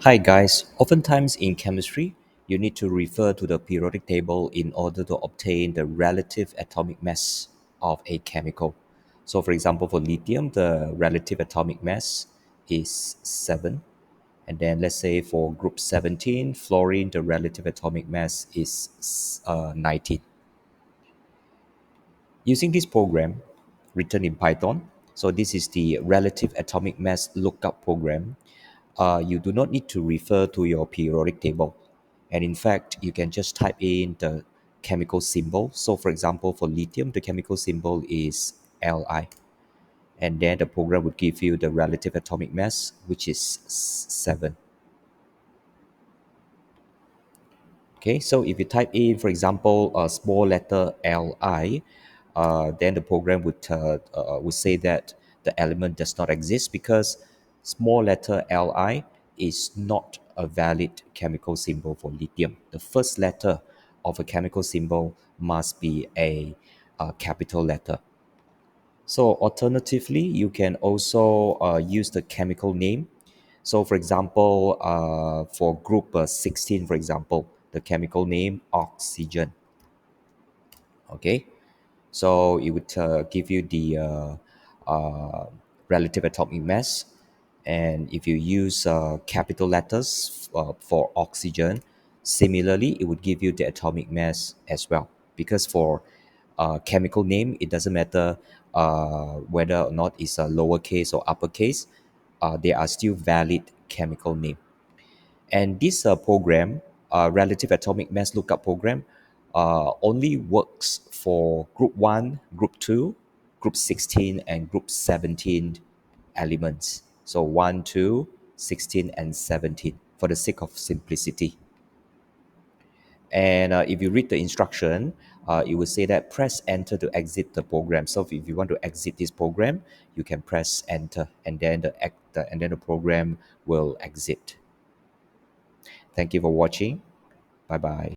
Hi guys, oftentimes in chemistry, you need to refer to the periodic table in order to obtain the relative atomic mass of a chemical. So for example, for lithium, the relative atomic mass is 7. And then let's say for group 17, fluorine, the relative atomic mass is 19. Using this program written in Python, so this is the relative atomic mass lookup program, you do not need to refer to your periodic table. And in fact, you can just type in the chemical symbol. So for example, for lithium, the chemical symbol is Li. And then the program would give you the relative atomic mass, which is 7. Okay, so if you type in, for example, a small letter Li, then the program would say that the element does not exist because small letter Li is not a valid chemical symbol for lithium. The first letter of a chemical symbol must be a capital letter. So alternatively, you can also use the chemical name. So for example, for group 16, for example, the chemical name oxygen. Okay, so it would give you the uh, relative atomic mass. And if you use capital letters for oxygen, similarly, it would give you the atomic mass as well. Because for chemical name, it doesn't matter whether or not it's a lowercase or uppercase, they are still valid chemical name. And this program, relative atomic mass lookup program, only works for group 1, group 2, group 16, and group 17 elements. So 1, 2, 16, and 17 for the sake of simplicity. And if you read the instruction, it will say that press enter to exit the program. So if you want to exit this program, you can press enter, and then the program will exit. Thank you for watching. Bye bye.